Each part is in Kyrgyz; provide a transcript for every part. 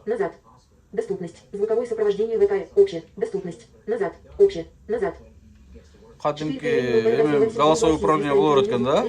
Назад. Доступность. Звуковое сопровождение ВК. Общее. Доступность. Назад. Общее. Назад. Кадимки голосовое управление болор экен да?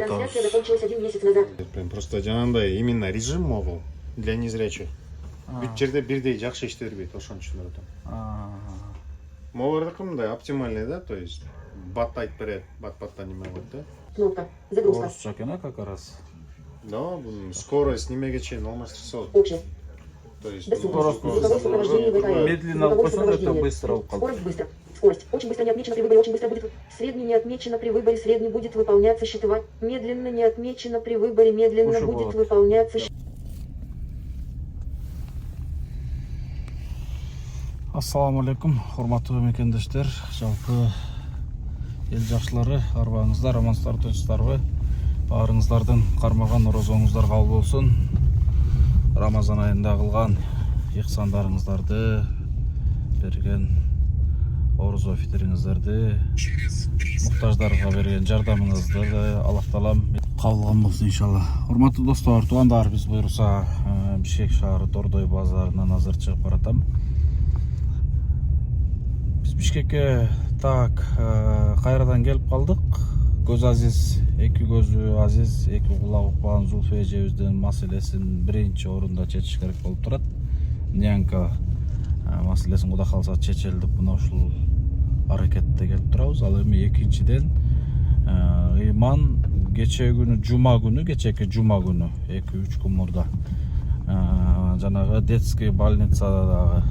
Трансляция закончилась 1 месяц назад. Просто жанагындай именно режим могул для незрячих. Бүт жерде бирдей жакшы иште бербейт, ошон үчүн атам. Могулардыкы мындай оптимальный да, то есть бат айтып берет, баттан неме кылат да. Кнопка. Загрузка. Орусча экен как раз. Да, бунун скорость немеге чейин алмаштырса болот. Общее. То есть Звуковое сопровождение ВК. Медленно алып это быстро алып калды. Скорость быстро. Скорость. Очень быстро не отмечено при выборе, очень быстро будет. Средний не отмечено при выборе, средний будет выполняться счетовая. Медленно не отмечено при выборе, медленно будет выполняться. Ассаламу алейкум, урматтуу мекендештер, жалпы эл жакшылары, арбаңыздар, амансыздар, тынчсыздарбы? Баарыңыздардын кармаган орозоңуздар кабыл болсун. Рамазан айында кылган ихсандарыңыздарды берген орозо фитириңиздерди, муктаждарга берген жардамыңызды Аллах таалам кабыл кылган болсун иншалла. Урматтуу достор, туугандар, биз буюрса Бишкек шаары Тордой базарынан азыр чыгып баратам. Биз Бишкекке так кайрадан келип калдык. Көз азиз, эки көзү азиз, эки кулагы укпаган Зулфия эжебиздин маселесин биринчи орунда чечиш керек болуп турат. Нянка маселесин Кудай кааласа чечели деп мына ушул аракетте келип турабыз. Ал эми экинчиден ыйман кече күнү жума күнү, кечеки жума күнү 2-3 күн мурда жанагы детский больницадагы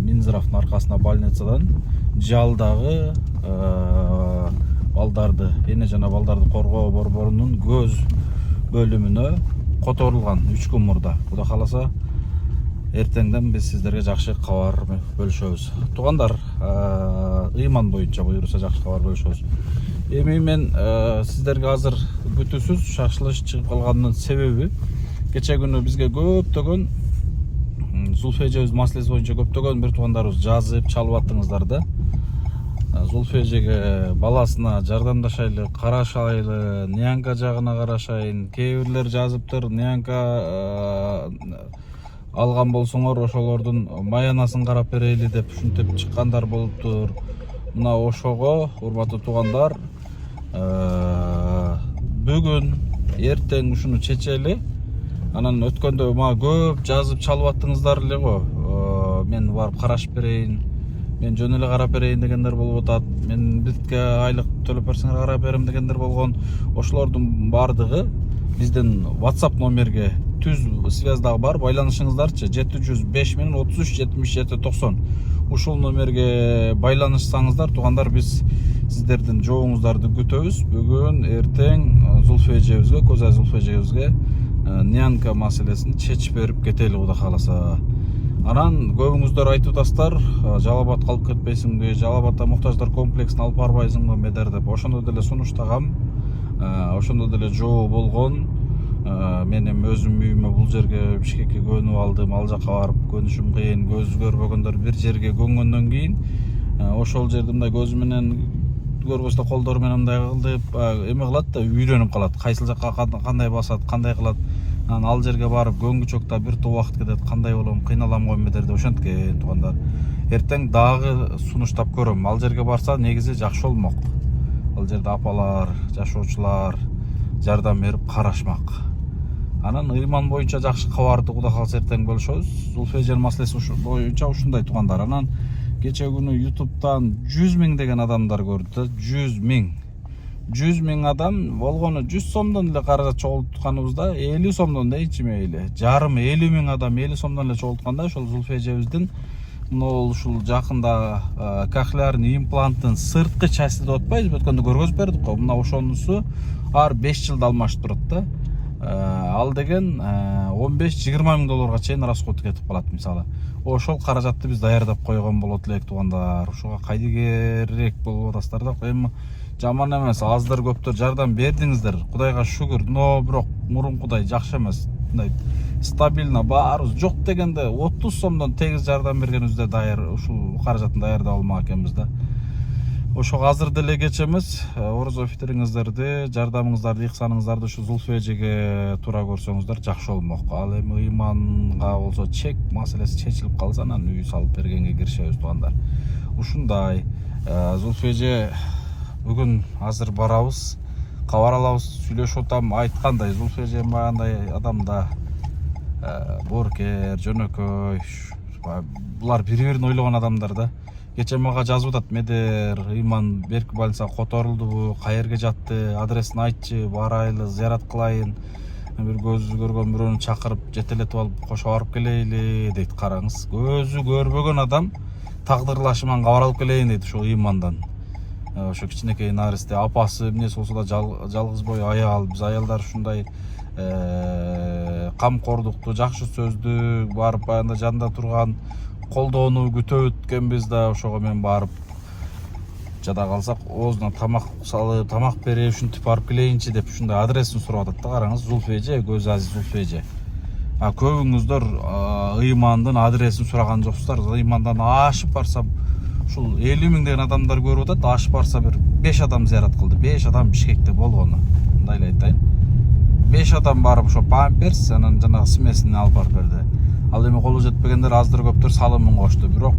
Минздравдын аркасына больницадан жалдагы балдарды, эне жана балдарды коргоо борборунун көз бөлүмүнө которулган 3 күн мурда. Кудай кааласа эртеңден биз сиздерге жакшы кабар бөлүшөбүз. Туугандар, ыйман боюнча буюрса жакшы кабар бөлүшөбүз. Эми мен сиздерге азыр күтүүсүз шашылыш чыгып калганынын себеби кече күнү бизге көптөгөн Зулфия эжебиздин маселеси боюнча көптөгөн бир туугандарыбыз жазып чалып аттыңыздар да. Зулфия эжеге баласына жардамдашайлы, карашайлы, нянка жагына карашайын. Кээ бирлер жазыптыр, нянка алган болсоңор ошолордун маянасын карап берели деп ушинтип чыккандар болуптур. Мына ошого, урматтуу туугандар, бүгүн эртең ушуну чечели. Анан өткөндө мага көп жазып чалып аттыңыздар эле го. Мен барып карашып берейин, мен жөн эле карап берейин дегендер болуп атат. Мен битке айлык төлөп берсеңер карап берем дегендер болгон. Ошолордун бардыгы биздин WhatsApp номерге түз связдагы бар, байланышыңыздарчы 705 менен 33 77 90. Ушул номерге байланышсаңыздар, туугандар, биз сиздердин жообуңуздарды күтөбүз. Бүгүн эртең Зулфия эжебизге, Көзай Зулфия эжебизге нянка маселесин чечип берип кетели Кудай кааласа. Анан көбүңүздөр айтып атасыздар, Жалал-Абад калып кетпейсиңби, Жалал-Абадда муктаждар комплексин алып барбайсыңбы медер деп. Ошондо деле сунуштагам, ошондо деле жоо болгон. Мен эми өзүм үйүмө бул жерге Бишкекке көнүп алдым, ал жака барып көнүшүм кыйын. Көз көрбөгөндөр бир жерге көнгөндөн кийин ошол жерде мындай көзү менен көрбөстө колдору менен мындай кылдып эме кылат да, үйрөнүп калат. Кайсыл жакка кандай басат, кандай кылат. Анан ал жерге барып көнгүчөктө бир топ убакыт кетет. Кандай болом, кыйналам го медер деп ошенткен туугандар. Эртең дагы сунуштап көрөм. Ал жерге барса негизи жакшы болмок. Ал жерде апалар, жашоочулар жардам берип карашмак. Анан ыйман боюнча жакшы кабарды Кудай кааласа эртең бөлүшөбүз. Зулфия эженин маселеси боюнча ушундай туугандар. Анан кече күнү YouTube'дан 100 000 деген адамдар көрдү. 100 000. 100 000 адам болгону 100 сомдон эле каражат чогултканыбызда 50 сомдон дейчи мейли. Жарым 50 000 адам 50 сомдон эле чогултканда ошол Зулфия эжебиздин мына ушул жакында кохлеарный импланттын сырткы части деп атпайбызбы, өткөндө көргөзүп бердик го. Мына ошонусу ар 5 жылда алмашып турат да. Ал деген 15-20 000 долларга чейин расход кетип калат мисалы. Ошол каражатты биз даярдап койгон болот элек туугандар. Ушуга кайды керек болуп атасыздар да. Эми жаман эмес, аздыр көптөр жардам бердиңиздер. Кудайга шүгүр. Но бирок мурункудай жакшы эмес. мындай стабильно баарыбыз жок дегенде 30 сомдон тегиз жардам бергенибизде даяр ушул каражаттын даярдап алмак экенбиз да. Ошого азыр деле кеч эмес, орозо фитириңиздерди, жардамыңыздарды, ыксаныңыздарды ушу Зулфу эжеге туура көрсөңүздөр жакшы болмок. Ал эми ыйманга болсо чек маселеси чечилип калса, анан үй салып бергенге киришебиз туугандар. Ушундай Зулфу эже бүгүн азыр барабыз, кабар алабыз, сүйлөшүп атам, айткандай Зулфу эже баягындай адамда боорукер, жөнөкөй, булар бири-бирин ойлогон адамдар да. Кече мага жазып атат, Медер, ыйман берки больницага которулдубу, каерге жатты, адресин айтчы, барайлы, зыярат кылайын, бир көзү көргөн бирөөнү чакырып, жетелетип алып, кошо барып келейли дейт. Караңыз, көзү көрбөгөн адам тагдырлашыман кабар алып келейин дейт ушул ыймандан. Ошо кичинекей наристе апасы эмнеси болсо да жалгыз бой аял, биз аялдар ушундай камкордукту, жакшы сөздү барып баягында жанында турган колдоону күтөбүт экенбиз да. Ошого мен барып жада калсак оозуна тамак салып, тамак берип, ушинтип барып келейинчи деп ушундай адресин сурап атат да. Караңыз, Зулфу эже, көз азиз Зулфу эже. Көбүңүздөр ыймандын адресин сураган жоксуздар. Ыймандан ашып барса, ушул 50 миң деген адамдар көрүп атат, ашып барса бир 5 адам зыярат кылды. 5 адам Бишкекте болгону. Мындай эле айтайын. 5 адам барып ошо памперс, анан жанагы смесini алып барып берди. Ал эми колу жетпегендер аздыр көптөр салымын кошту. Бирок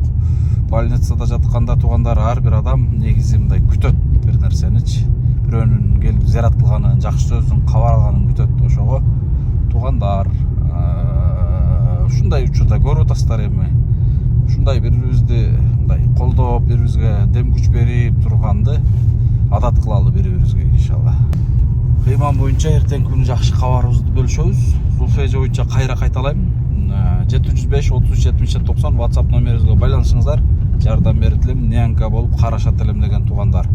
больницада жатканда туугандар ар бир адам негизи мындай күтөт бир нерсеничи. Бирөөнүн келип зыярат кылганын, жакшы сөздүн кабар алганын күтөт. Ошого туугандар ушундай учурда көрүп атасыздар эми. Ушундай бири-бирибизди мындай колдоп, бири-бирибизге дем күч берип турганды адат кылалы бири-бирибизге иншалла. Ыйман боюнча эртеңки күнү жакшы кабарыбызды бөлүшөбүз. Зулфу эже боюнча кайра кайталайм. 705 33 70 90 WhatsApp номерибизге байланышыңыздар. Жардам берет элем, нянка болуп карашат элем деген туугандар.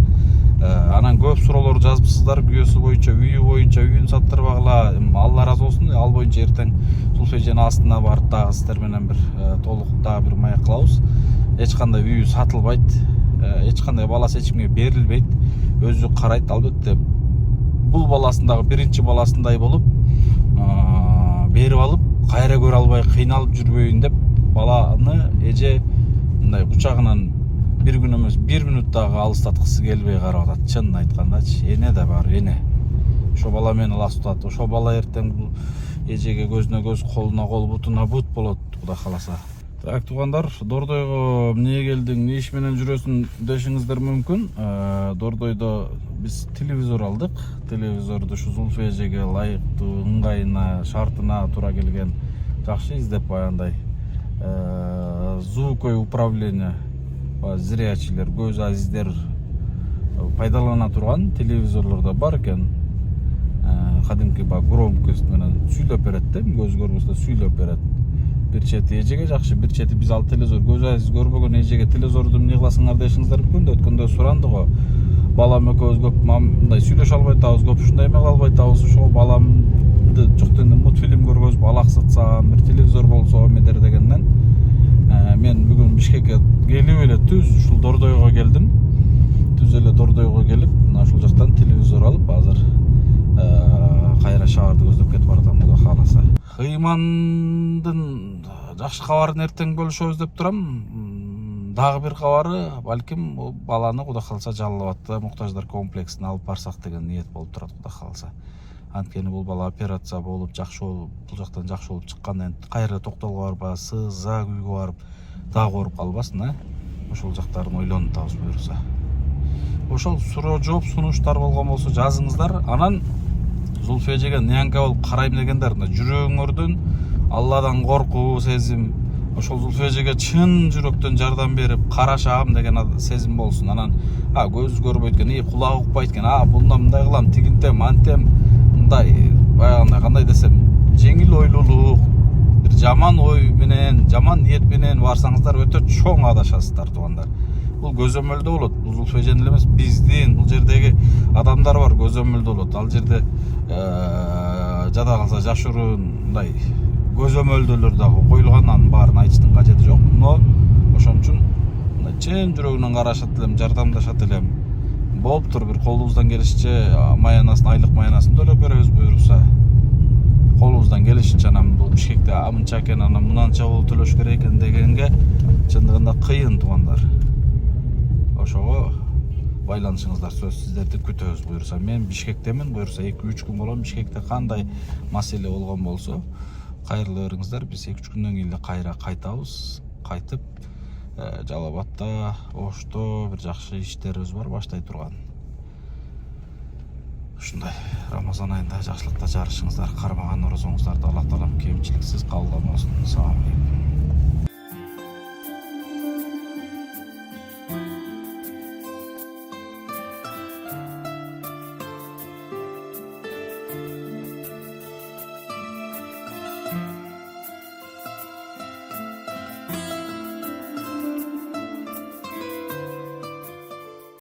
Анан көп суроолор жазыпсыздар, күйөөсү боюнча, үйүн саттырбагыла. Алла разы болсун. Ал боюнча эртең Зулфу эженин астына барып дагы сиздер менен бир толук дагы бир маек кылабыз. Эч кандай үйү сатылбайт, эч кандай баласы эч кимге берилбейт. Өзү карайт, албетте. Бул баласындагы биринчи баласындай болуп, берип алып, кайра көрө албай кыйналып жүрбөйүн деп баланы эже мындай кучагынан бир күн эмес, 1 минут дагы алыстаткысы келбей карап атат. Чынын айткандачы, эне да бар, эне. Ошо бала мени лас тутат. Ошо бала эртең бул эжеге көзүнө көз, колуна кол, бутуна бут болот, Кудай кааласа. Так, туугандар, Дордойго эмне келдиң, эмне иш менен жүрөсүн дешиңиздер мүмкүн. Дордойдо биз телевизор алдык. Телевизорду ушу Зулфу эжеге ылайыктуу, ыңгайына, шартына туура келген жакшы издеп баягындай звуковой управление, зрячилер, көз азиздер пайдалана турган телевизорлордо бар экен. Кадимки громкость менен сүйлөп берет да, көз көрбөсө сүйлөп берет. Бир чети эжеге жакшы, бир чети биз ал телевизор көз азиз көрбөгөн эжеге телевизорду эмне кыласыңар дешиңиздер мүмкүн. Өткөндө суранды го. Балам экөөбүз көп мындай сүйлөшө албай атабыз, көп ушундай эме кыла албай атабыз. Ошого баламды жок дегенде мультфильм көргөзүп алаксытсам, бир телевизор болсо Медер дегенден мен бүгүн Бишкекке келип эле түз ушул Дордойго келдим. Түз эле Дордойго келип, мына ушул жактан телевизор алып, азыр кайра шаарды көздөп кетип баратам, Кудай кааласа. Ыймандын жакшы кабарын эртең бөлүшөбүз деп турам. Дагы бир кабары, балким баланы Кудай кааласа Жалал Абадта муктаждар комплексине алып барсак деген ниет болуп турат, Кудай кааласа. Анткени бул бала операция болуп, жакшы болуп, бул жактан жакшы болуп чыккандан кайра токтолго барып, сыза күйгө барып, дагы ооруп калбасын, ошол жактарын ойлонуп атабыз буюрса. Ошол суроо жооп сунуштар болгон болсо жазыңыздар. Анан Зулфу эжеге нянка болуп карайм дегендер, жүрөгүңөрдөн Алладан коркуу сезим, ошол Зулфу эжеге чын жүрөктөн жардам берип карашам деген сезим болсун. Анан көз көрбөйт экен, кулагы укпайт экен, булдан мындай кылам, тигинтем, антем, мындай баягындай кандай десем, жеңил ойлуулук, бир жаман ой менен, жаман ниет менен барсаңыздар өтө чоң адашасыздар туугандар. Бул көзөмөлдө болот. Бул Зулфу эженин эле эмес, биздин бул жердеги адамдар бар, көзөмөлдө болот. Ал жерде жада калса жашыруун мындай көзөмөлдөлөр дагы коюлган, анын баарын айтыштын кажети жок. Но ошон үчүн мындай чын жүрөгүнөн карашат элем, жардамдашат элем. Болуптур, бир колубуздан келишче маянасын, айлык маянасын төлөп беребиз буюрса. колубуздан келишинче анан бул Бишкекте амынча экен, анан мынанча болуп төлөш керек экен дегенге чындыгында кыйын туугандар. Ошого байланышыңыздар сөз, сиздерди күтөбүз. Буюрса мен Бишкектемин, буюрса 2-3 күн болом. Бишкекте кандай маселе болгон болсо кайрылы бериңиздер. Биз 2-3 күндөн кийин кайра кайтабыз. Кайтып Жалал Абадта, Ошто бир жакшы иштерибиз бар баштай турган. Ушундай Рамазан айында жакшылыкта жарышыңыздар, кармаган орозоңуздарды Аллах таалам кемчиликсиз кабыл алсын. Салам алейкум.